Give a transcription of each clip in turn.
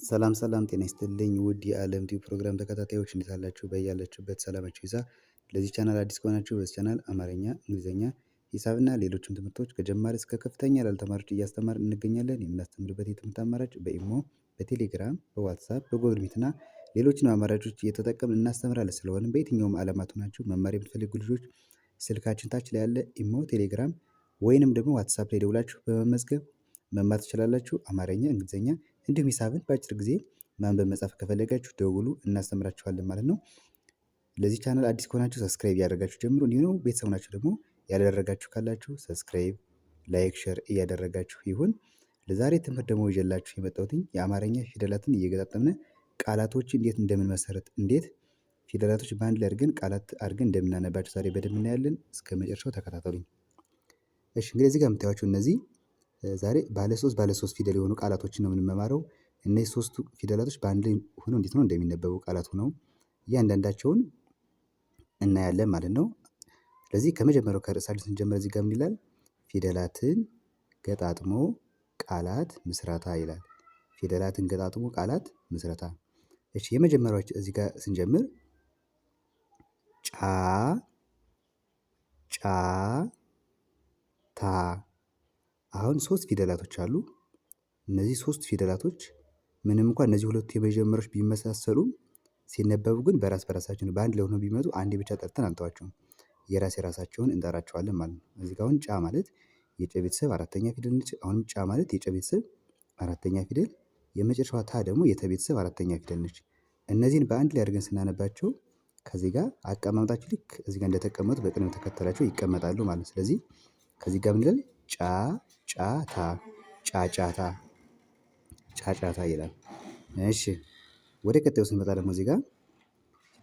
ሰላም ሰላም ጤና ይስጥልኝ ውድ የዓለም ቲዩብ ፕሮግራም ተከታታዮች እንዴት አላችሁ? በያላችሁበት ሰላማችሁ ይብዛ። ለዚህ ቻናል አዲስ ከሆናችሁ በዚህ ቻናል አማርኛ፣ እንግሊዝኛ፣ ሂሳብና ሌሎችም ትምህርቶች ከጀማሪ እስከ ከፍተኛ ላሉ ተማሪዎች እያስተማርን እንገኛለን። የምናስተምርበት የትምህርት አማራጭ በኢሞ፣ በቴሌግራም፣ በዋትሳፕ፣ በጎግል ሚት እና ሌሎችን አማራጮች እየተጠቀምን እናስተምራለን። ስለሆነም በየትኛውም ዓለማት ሆናችሁ መማር የምትፈልጉ ልጆች ስልካችን ታች ላይ ያለ ኢሞ፣ ቴሌግራም ወይንም ደግሞ ዋትሳፕ ላይ ደውላችሁ በመመዝገብ መማር ትችላላችሁ። አማርኛ፣ እንግሊዝኛ እንዲሁም ሂሳብን በአጭር ጊዜ ማንበብ መጻፍ ከፈለጋችሁ ደውሉ እናስተምራችኋለን ማለት ነው። ለዚህ ቻናል አዲስ ከሆናችሁ ሰብስክራይብ እያደረጋችሁ ጀምሩ። እንዲሁ ነው ቤተሰብ ናችሁ ደግሞ ያላደረጋችሁ ካላችሁ ሰብስክራይብ፣ ላይክ፣ ሼር እያደረጋችሁ ይሁን። ለዛሬ ትምህርት ደግሞ ይዤላችሁ የመጣሁት የአማርኛ ፊደላትን እየገጣጠምን ቃላቶች እንዴት እንደምንመሰርት እንዴት ፊደላቶች በአንድ ላይ አድርገን ቃላት አድርገን እንደምናነባቸው ዛሬ በደንብ እናያለን። እስከ መጨረሻው ተከታተሉኝ። እሺ እንግዲህ እዚህ ጋር የምታዩቸው እነዚህ ዛሬ ባለ ሶስት ፊደል የሆኑ ቃላቶችን ነው የምንመማረው። እነዚህ ሶስቱ ፊደላቶች በአንድ ላይ ሆነው እንዴት ነው እንደሚነበቡ ቃላት ሆነው እያንዳንዳቸውን እናያለን ማለት ነው። ስለዚህ ከመጀመሪያው ከርዕሳችን ስንጀምር እዚህ ጋር ምን ይላል? ፊደላትን ገጣጥሞ ቃላት ምስረታ ይላል። ፊደላትን ገጣጥሞ ቃላት ምስረታ። እሺ የመጀመሪያው እዚህ ጋር ስንጀምር ጫ ጫ ታ። አሁን ሶስት ፊደላቶች አሉ። እነዚህ ሶስት ፊደላቶች ምንም እንኳን እነዚህ ሁለቱ የመጀመሪያዎች ቢመሳሰሉም ሲነበቡ ግን በራሳቸው በአንድ ላይ ሆነው ቢመጡ አንዴ ብቻ ጠርተን አንተዋቸውም። የራሳቸውን እንጠራቸዋለን ማለት ነው። እዚህ ጋር አሁን ጫ ማለት የጨ ቤተሰብ አራተኛ ፊደል ነች። አሁንም ጫ ማለት የጨ ቤተሰብ አራተኛ ፊደል፣ የመጨረሻዋ ታ ደግሞ የተ ቤተሰብ አራተኛ ፊደል ነች። እነዚህን በአንድ ላይ አድርገን ስናነባቸው ከዚህ ጋር አቀማመጣቸው ልክ እዚህ ጋር እንደተቀመጡ በቅደም ተከተላቸው ይቀመጣሉ ማለት ነው። ስለዚህ ከዚህ ጋር ምን ይላል? ጫጫታ ጫጫታ ጫጫታ ይላል። እሺ ወደ ቀጣዩ ስንመጣ ደግሞ እዚህ ጋር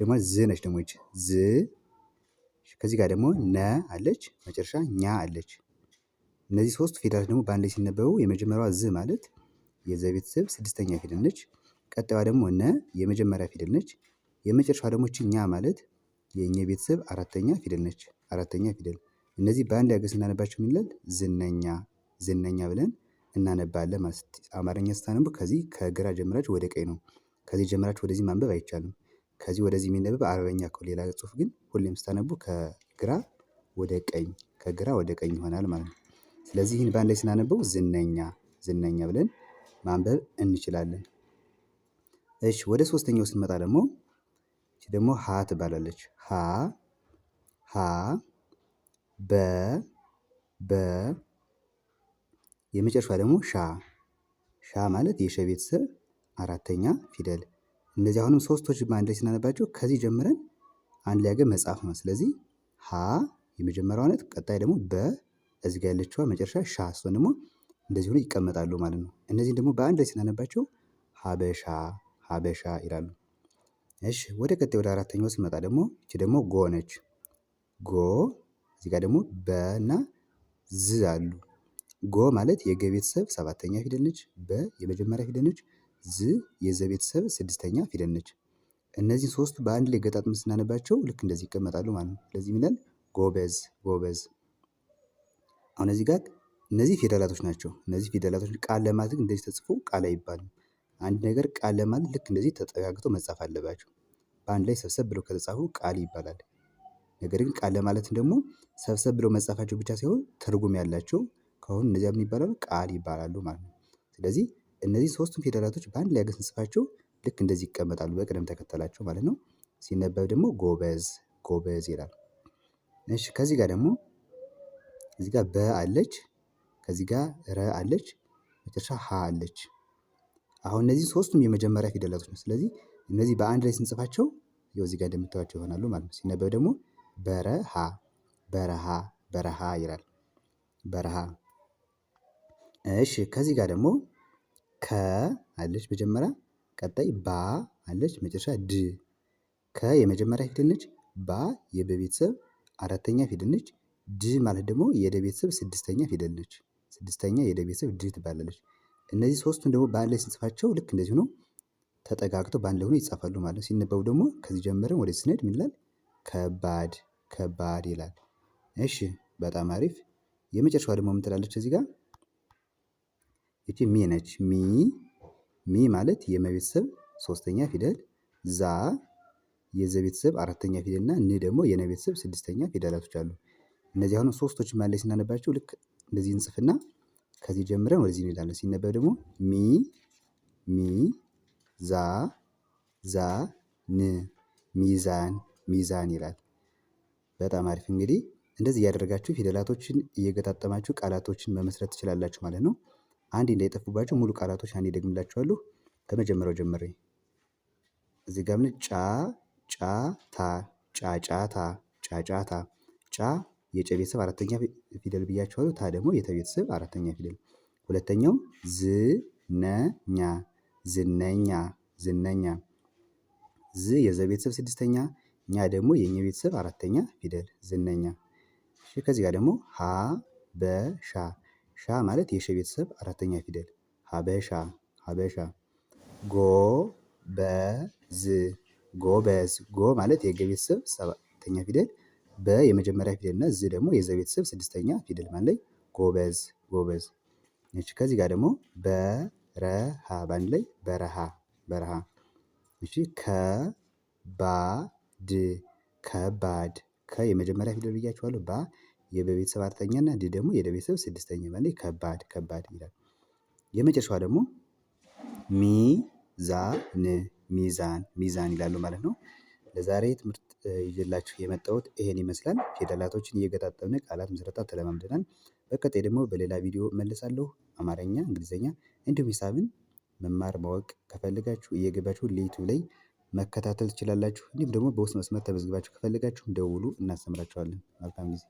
ደግሞ ዝ ነች። ደግሞ ይች ዝ። ከዚህ ጋር ደግሞ ነ አለች፣ መጨረሻ ኛ አለች። እነዚህ ሶስት ፊደላት ደግሞ በአንድ ላይ ሲነበቡ የመጀመሪያዋ ዝ ማለት የዘ ቤተሰብ ስድስተኛ ፊደል ነች። ቀጣዩዋ ደግሞ ነ የመጀመሪያ ፊደል ነች። የመጨረሻዋ ደግሞ ይች ኛ ማለት የኘ ቤተሰብ አራተኛ ፊደል ነች። አራተኛ ፊደል። እነዚህ በአንድ ላይ አድርገን ስናነባቸው ምን ይላል? ዝነኛ ዝነኛ ብለን እናነባለን ማለት። አማርኛ ስታነቡ ከዚህ ከግራ ጀምራችሁ ወደ ቀኝ ነው። ከዚህ ጀምራችሁ ወደዚህ ማንበብ አይቻልም። ከዚህ ወደዚህ የሚነበብ አረበኛ እኮ ሌላ ጽሁፍ ግን ሁሌም ስታነቡ ከግራ ወደ ቀኝ ከግራ ወደ ቀኝ ይሆናል ማለት ነው። ስለዚህ ይህን በአንድ ላይ ስናነበው ዝነኛ ዝነኛ ብለን ማንበብ እንችላለን። እሺ ወደ ሶስተኛው ስንመጣ ደግሞ እቺ ደግሞ ሀ ትባላለች። ሀ በ የመጨረሻዋ ደግሞ ሻ ማለት የሸ ቤተሰብ አራተኛ ፊደል። እነዚህ አሁንም ሶስቶች በአንድ ላይ ስናነባቸው ከዚህ ጀምረን አንድ ላይ አድርገን መጻፍ ነው። ስለዚህ ሀ የመጀመሪያዋ ናት። ቀጣይ ደግሞ እዚህ ጋር ያለችዋ መጨረሻ ሻ ስትሆን ደግሞ እንደዚህ ሆነው ይቀመጣሉ ማለት ነው። እነዚህን ደግሞ በአንድ ላይ ስናነባቸው ሀበሻ ይላሉ። እሺ ወደ ቀጣይ ወደ አራተኛው ስንመጣ ደግሞ እቺ ደግሞ ጎ ነች። ጎ እዚህ ጋር ደግሞ በና ዝ አሉ። ጎ ማለት የገ ቤተሰብ ሰባተኛ ፊደል ነች። በ የመጀመሪያ ፊደል ነች። ዝ የዘ ቤተሰብ ስድስተኛ ፊደል ነች። እነዚህ ሶስቱ በአንድ ላይ ገጣጥመን ስናነባቸው ልክ እንደዚህ ይቀመጣሉ ማለት ነው። ስለዚህ ምን ይላል? ጎበዝ። አሁን እዚህ ጋር እነዚህ ፊደላቶች ናቸው። እነዚህ ፊደላቶች ቃል ለማለት ግን እንደዚህ ተጽፎ ቃል አይባልም። አንድ ነገር ቃል ለማለት ልክ እንደዚህ ተጠጋግተው መጻፍ አለባቸው። በአንድ ላይ ሰብሰብ ብለው ከተጻፉ ቃል ይባላል። ነገር ግን ቃል ለማለትም ደግሞ ሰብሰብ ብለው መጻፋቸው ብቻ ሳይሆን ትርጉም ያላቸው ከሆኑ እነዚያ ምን ይባላሉ? ቃል ይባላሉ ማለት ነው። ስለዚህ እነዚህ ሶስቱም ፊደላቶች በአንድ ላይ አድርገን ስንጽፋቸው ልክ እንደዚህ ይቀመጣሉ በቅደም ተከተላቸው ማለት ነው። ሲነበብ ደግሞ ጎበዝ ይላል። እሺ ከዚህ ጋር ደግሞ እዚህ ጋር በ አለች፣ ከዚህ ጋር ረ አለች፣ መጨረሻ ሀ አለች። አሁን እነዚህ ሶስቱም የመጀመሪያ ፊደላቶች ነው። ስለዚህ እነዚህ በአንድ ላይ ስንጽፋቸው ይኸው እዚህ ጋር እንደምታዩቸው ይሆናሉ ማለት ነው። ሲነበብ ደግሞ በረሃ ይላል። በረሃ። እሺ ከዚህ ጋር ደግሞ ከ አለች መጀመሪያ፣ ቀጣይ ባ አለች፣ መጨረሻ ድ። ከ የመጀመሪያ ፊደል ነች። ባ የበ ቤተሰብ አራተኛ ፊደል ነች። ድ ማለት ደግሞ የደ ቤተሰብ ስድስተኛ ፊደል ነች። ስድስተኛ የደ ቤተሰብ ድ ትባላለች። እነዚህ ሶስቱን ደግሞ በአንድ ላይ ስንጽፋቸው ልክ እንደዚህ ሆነው ተጠጋግተው በአንድ ላይ ሆነው ይጻፋሉ ማለት ነው። ሲነበቡ ደግሞ ከዚህ ጀምረን ወደ ስንሄድ ምን ይላል? ከባድ ይላል። እሺ በጣም አሪፍ። የመጨረሻዋ ደግሞ ምን ትላለች? እዚህ ጋር ይቺ ሚ ነች። ሚ ማለት የመ ቤተሰብ ሶስተኛ ፊደል፣ ዛ የዘ ቤተሰብ አራተኛ ፊደል እና ን ደግሞ የነ ቤተሰብ ስድስተኛ ፊደላቶች አሉ። እነዚህ አሁን ሶስቶችን ማለት ላይ ስናነባቸው ልክ እንደዚህ እንጽፍና ከዚህ ጀምረን ወደዚህ እንሄዳለን። ሲነበብ ደግሞ ሚ ሚ ዛ ዛ ን ሚዛን ሚዛን ይላል። በጣም አሪፍ። እንግዲህ እንደዚህ እያደረጋችሁ ፊደላቶችን እየገጣጠማችሁ ቃላቶችን መመስረት ትችላላችሁ ማለት ነው። አንዴ እንዳይጠፉባቸው ሙሉ ቃላቶች አንዴ ደግምላችኋለሁ። ከመጀመሪያው ጀምሬ እዚህ ጋር ምን ጫ ጫ ታ ጫጫታ ጫጫታ። ጫ የጨ ቤተሰብ አራተኛ ፊደል ብያችኋለሁ። ታ ደግሞ የተ ቤተሰብ አራተኛ ፊደል። ሁለተኛው ዝነኛ ዝነኛ ዝነኛ። ዝ የዘ ቤተሰብ ስድስተኛ፣ ኛ ደግሞ የኘ ቤተሰብ አራተኛ ፊደል ዝነኛ። እሺ ከዚህ ጋር ደግሞ ሀበሻ ሻ ማለት የሸ ቤተሰብ አራተኛ ፊደል ሀበሻ ሀበሻ። ጎበዝ ጎበዝ ጎ ማለት የገ ቤተሰብ ሰባተኛ ፊደል፣ በ የመጀመሪያ ፊደል እና ዝ ደግሞ የዘ ቤተሰብ ስድስተኛ ፊደል ማለት ላይ ጎበዝ ጎበዝ። እሺ ከዚህ ጋር ደግሞ በረሃ በአንድ ላይ በረሃ በረሃ። እሺ ከባድ ከባድ ከ የመጀመሪያ ፊደል ብያችኋለሁ። ባ የበ ቤተሰብ አራተኛ እና ድ ደግሞ የደ ቤተሰብ ስድስተኛ ማለት ላይ ከባድ ከባድ ይላል። የመጨረሻዋ ደግሞ ሚዛን ሚዛን ሚዛን ይላሉ ማለት ነው። ለዛሬ ትምህርት ይዤላችሁ የመጣሁት ይሄን ይመስላል። ፊደላቶችን እየገጣጠምን ቃላት ምስረታ ተለማምደናል። በቀጣይ ደግሞ በሌላ ቪዲዮ እመልሳለሁ። አማርኛ፣ እንግሊዘኛ እንዲሁም ሂሳብን መማር ማወቅ ከፈለጋችሁ እየገባችሁ ዩቲዩብ ላይ መከታተል ትችላላችሁ። እንዲሁም ደግሞ በውስጥ መስመር ተመዝግባችሁ ከፈለጋችሁ ደውሉ፣ እናስተምራችኋለን። መልካም ጊዜ